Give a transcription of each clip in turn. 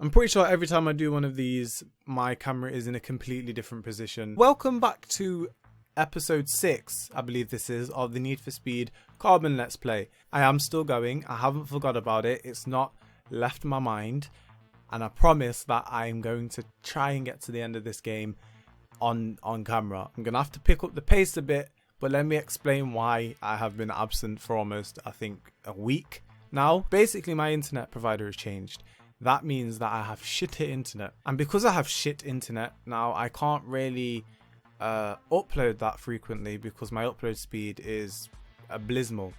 I'm pretty sure every time I do one of these, my camera is in a completely different position. Welcome back to episode 6, I believe this is, of the Need for Speed Carbon Let's Play. I am still going. I haven't forgot about it. It's not left my mind. And I promise that I'm going to try and get to the end of this game on camera. I'm going to have to pick up the pace a bit, but let me explain why I have been absent for almost, I think, a week now. Basically, my internet provider has changed. That means that I have shit internet. And because I have shit internet now, I can't really upload that frequently because my upload speed is abysmal.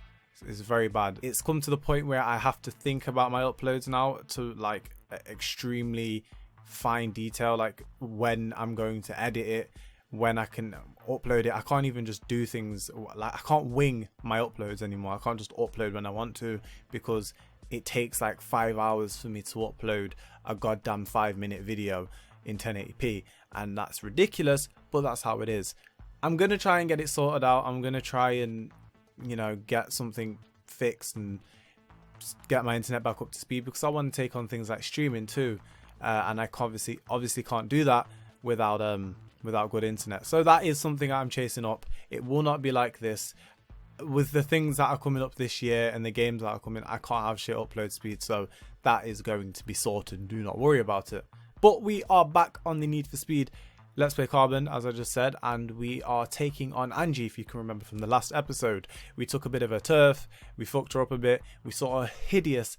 It's very bad. It's come to the point where I have to think about my uploads now to like extremely fine detail, like when I'm going to edit it, when I can upload it. I can't even just do things like, I can't wing my uploads anymore. I can't just upload when I want to because it takes like 5 hours for me to upload a goddamn 5-minute video in 1080p, and that's ridiculous, but that's how it is. I'm gonna try and get it sorted out. I'm gonna try and, you know, get something fixed and get my internet back up to speed because I want to take on things like streaming too, and I obviously can't do that without good internet. So that is something I'm chasing up. It will not be like this with the things that are coming up this year and the games that are coming. I can't have shit upload speed, so that is going to be sorted. Do not worry about it. But we are back on the Need for Speed Let's Play Carbon, as I just said, and we are taking on Angie. If you can remember from the last episode, we took a bit of a turf, we fucked her up a bit, we saw a hideous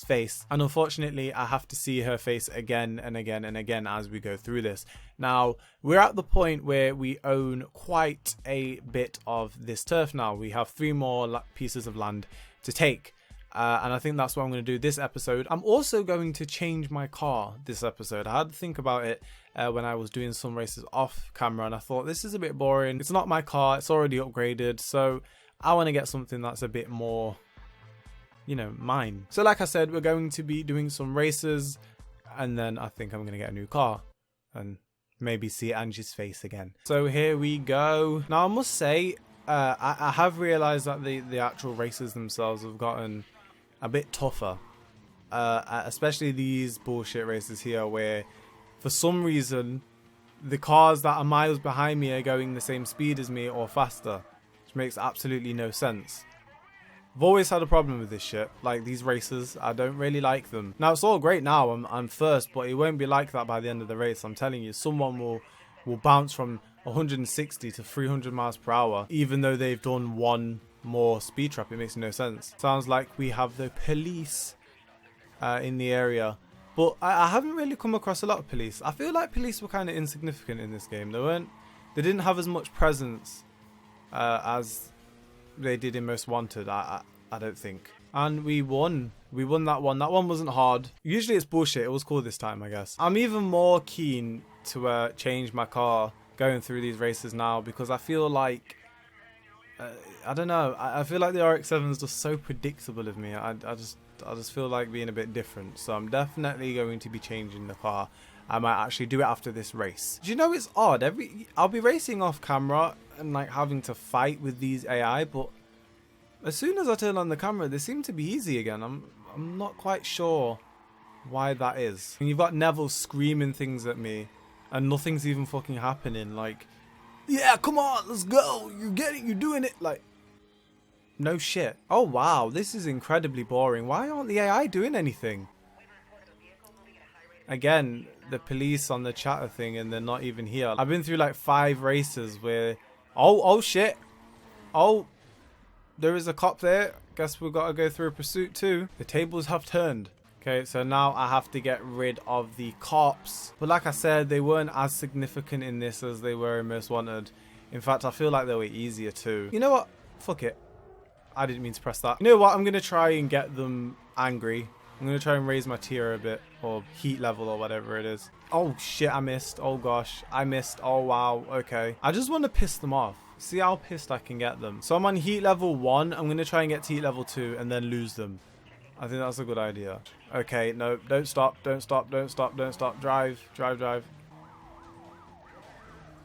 face, and unfortunately I have to see her face again and again and again as we go through this. Now, we're at the point where we own quite a bit of this turf now. We have 3 more pieces of land to take. And I think that's what I'm going to do this episode. I'm also going to change my car this episode. I had to think about it when I was doing some races off camera, and I thought this is a bit boring. It's not my car, it's already upgraded, so I want to get something that's a bit more, you know, mine. So like I said, we're going to be doing some races, and then I think I'm going to get a new car and maybe see Angie's face again. So here we go. Now I must say, I have realised that the actual races themselves have gotten a bit tougher, especially these bullshit races here where for some reason the cars that are miles behind me are going the same speed as me or faster, which makes absolutely no sense. I've always had a problem with this shit, like these races. I don't really like them. Now it's all great now, I'm first, but it won't be like that by the end of the race. I'm telling you, someone will bounce from 160 to 300 miles per hour even though they've done one more speed trap. It makes no sense. Sounds like we have the police in the area, but I haven't really come across a lot of police. I feel like police were kind of insignificant in this game. They didn't have as much presence as they did in Most Wanted, I don't think. And we won that one. That one wasn't hard. Usually it's bullshit. It was cool this time, I guess. I'm even more keen to change my car going through these races now because I feel like I don't know, I feel like the RX-7 is just so predictable of me. I just feel like being a bit different, so I'm definitely going to be changing the car. I might actually do it after this race. Do you know, it's odd, I'll be racing off camera and like having to fight with these AI, but as soon as I turn on the camera they seem to be easy again. I'm not quite sure why that is. And you've got Neville screaming things at me and nothing's even fucking happening. Like, yeah, come on, let's go. You get it, you're doing it. Like, no shit. Oh wow, this is incredibly boring. Why aren't the AI doing anything? Again, the police on the chatter thing and they're not even here. I've been through like 5 races where, oh shit. Oh, there is a cop there. Guess we've got to go through a pursuit too. The tables have turned. Okay, so now I have to get rid of the cops. But like I said, they weren't as significant in this as they were in Most Wanted. In fact, I feel like they were easier too. You know what? Fuck it. I didn't mean to press that. You know what? I'm going to try and get them angry. I'm going to try and raise my tier a bit, or heat level or whatever it is. Oh shit, I missed. Oh gosh, I missed. Oh wow, okay. I just want to piss them off. See how pissed I can get them. So I'm on heat level 1. I'm going to try and get to heat level 2 and then lose them. I think that's a good idea. Okay, no, don't stop, don't stop, don't stop, don't stop. Drive, drive, drive.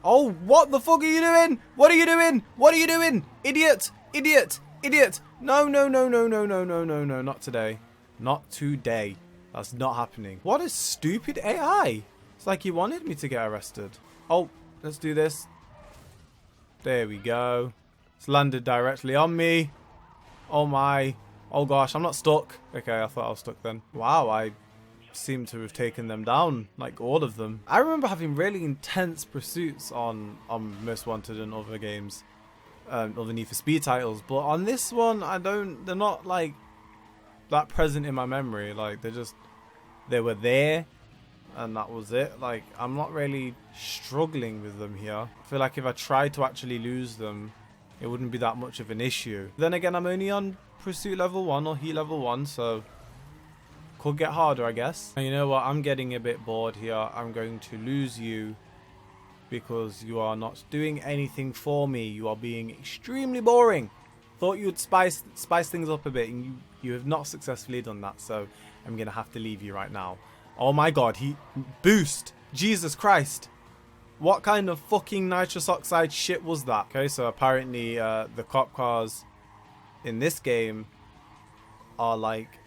Oh, what the fuck are you doing? What are you doing? What are you doing? Idiot, idiot, idiot. No, no, no, no, no, no, no, no, no, not today. Not today. That's not happening. What a stupid AI. It's like he wanted me to get arrested. Oh, let's do this. There we go. It's landed directly on me. Oh my. Oh gosh, I'm not stuck. Okay, I thought I was stuck then. Wow, I seem to have taken them down, like all of them. I remember having really intense pursuits on Most Wanted and other games, other Need for Speed titles, but on this one, they're not like that present in my memory. Like they were there, and that was it. Like, I'm not really struggling with them here. I feel like if I tried to actually lose them, it wouldn't be that much of an issue. Then again, I'm only on pursuit level 1 or heat level 1, so could get harder, I guess. And you know what? I'm getting a bit bored here. I'm going to lose you because you are not doing anything for me. You are being extremely boring. Thought you would spice things up a bit, and you have not successfully done that, so I'm gonna have to leave you right now. Oh my god, he boost. Jesus Christ. What kind of fucking nitrous oxide shit was that? Okay, so apparently the cop cars in this game are like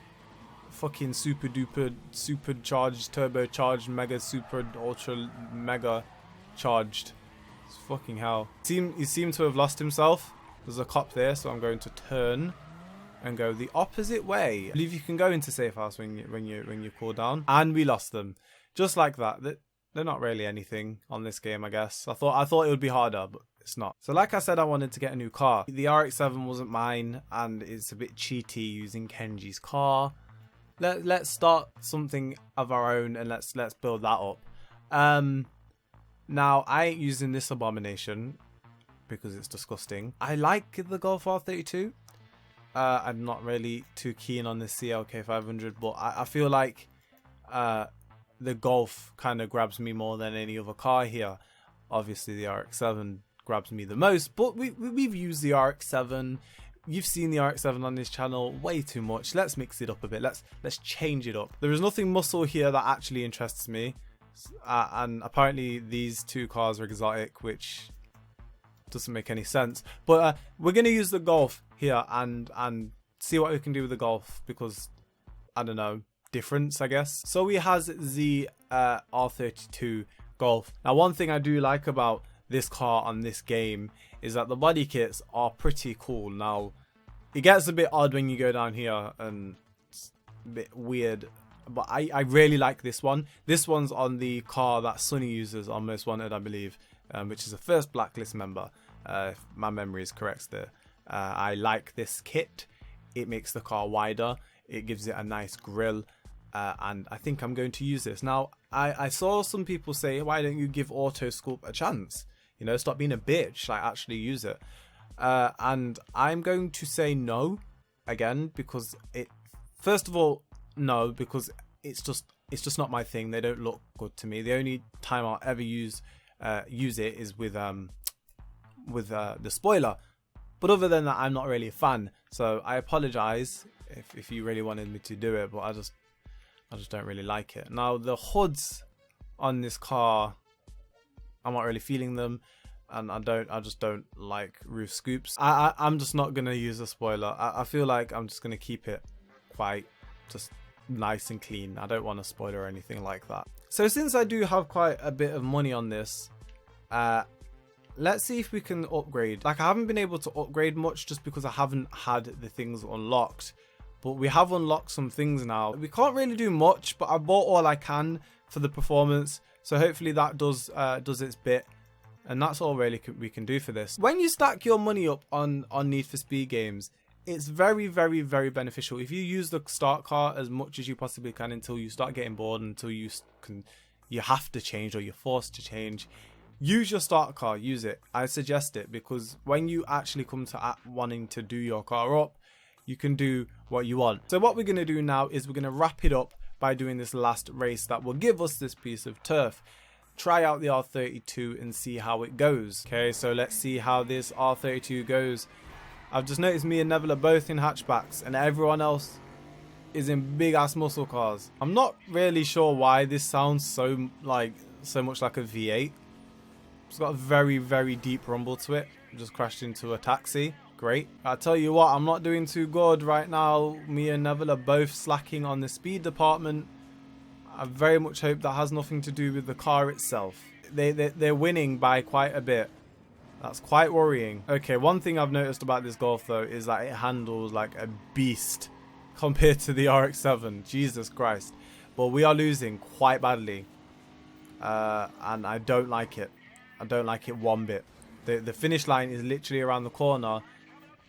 fucking super duper supercharged, turbocharged, mega super ultra mega charged. It's fucking hell. He seemed to have lost himself. There's a cop there, so I'm going to turn and go the opposite way. I believe you can go into safe house when you cool down. And we lost them. Just like that. They're not really anything on this game, I guess. I thought it would be harder, but it's not. So like I said, I wanted to get a new car. The RX-7 wasn't mine, and it's a bit cheaty using Kenji's car. Let's start something of our own, and let's build that up. Now I ain't using this abomination because it's disgusting. I like the Golf R32. I'm not really too keen on the CLK 500, but I feel like the Golf kind of grabs me more than any other car here. Obviously the RX-7 grabs me the most, but we've used the RX-7. You've seen the RX-7 on this channel way too much. Let's mix it up a bit. Let's change it up. There is nothing muscle here that actually interests me, and apparently these two cars are exotic, which doesn't make any sense. But we're gonna use the Golf here and see what we can do with the Golf, because I don't know, difference, I guess. So we has the R32 Golf. Now one thing I do like about this car on this game is that the body kits are pretty cool. Now it gets a bit odd when you go down here and it's a bit weird, but I really like this one. This one's on the car that Sunny uses on Most Wanted, I believe, which is a first Blacklist member, if my memory is correct there. I like this kit. It makes the car wider, it gives it a nice grille, and I think I'm going to use this. Now I saw some people say, why don't you give Auto Sculpt a chance? You know, stop being a bitch, like actually use it. And I'm going to say no again, because first of all, no, because it's just not my thing. They don't look good to me. The only time I'll ever use it is with the spoiler. But other than that, I'm not really a fan. So I apologize if you really wanted me to do it, but I just don't really like it. Now the hoods on this car, I'm not really feeling them, and I just don't like roof scoops. I'm just not gonna use a spoiler. I feel like I'm just gonna keep it quite just nice and clean. I don't want a spoiler or anything like that. So since I do have quite a bit of money on this, let's see if we can upgrade. Like, I haven't been able to upgrade much just because I haven't had the things unlocked, but we have unlocked some things now. We can't really do much, but I bought all I can for the performance, so hopefully that does its bit, and that's all really we can do for this. When you stack your money up on Need for Speed games, it's very, very, very beneficial. If you use the start car as much as you possibly can until you start getting bored, until you have to change or you're forced to change, use your start car, use it. I suggest it, because when you actually come to wanting to do your car up, you can do what you want. So what we're going to do now is we're going to wrap it up by doing this last race that will give us this piece of turf. Try out the R32 and see how it goes. Okay, so let's see how this R32 goes. I've just noticed me and Neville are both in hatchbacks and everyone else is in big ass muscle cars. I'm not really sure why this sounds so much like a V8. It's got a very, very deep rumble to it. Just crashed into a taxi. Great. I tell you what, I'm not doing too good right now. Me and Neville are both slacking on the speed department. I very much hope that has nothing to do with the car itself. They're winning by quite a bit. That's quite worrying. Okay, one thing I've noticed about this Golf though is that it handles like a beast compared to the RX-7. Jesus Christ. But we are losing quite badly. And I don't like it. I don't like it one bit. The finish line is literally around the corner.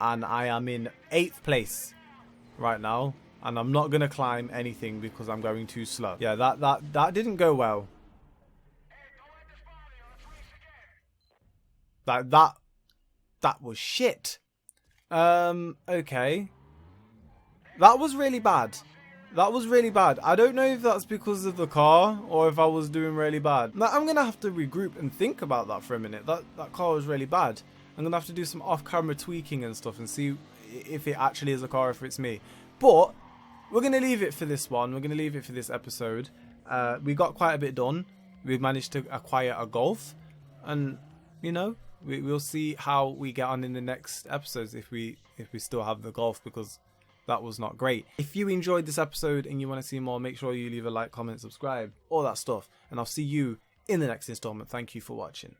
And I am in 8th place right now. And I'm not going to climb anything because I'm going too slow. Yeah, that didn't go well. That was shit. Okay. That was really bad. That was really bad. I don't know if that's because of the car or if I was doing really bad. Now, I'm going to have to regroup and think about that for a minute. That car was really bad. I'm going to have to do some off-camera tweaking and stuff and see if it actually is a car or if it's me. But we're going to leave it for this one. We're going to leave it for this episode. We got quite a bit done. We've managed to acquire a Golf. And, you know, we'll see how we get on in the next episodes if we still have the Golf, because that was not great. If you enjoyed this episode and you want to see more, make sure you leave a like, comment, subscribe, all that stuff. And I'll see you in the next installment. Thank you for watching.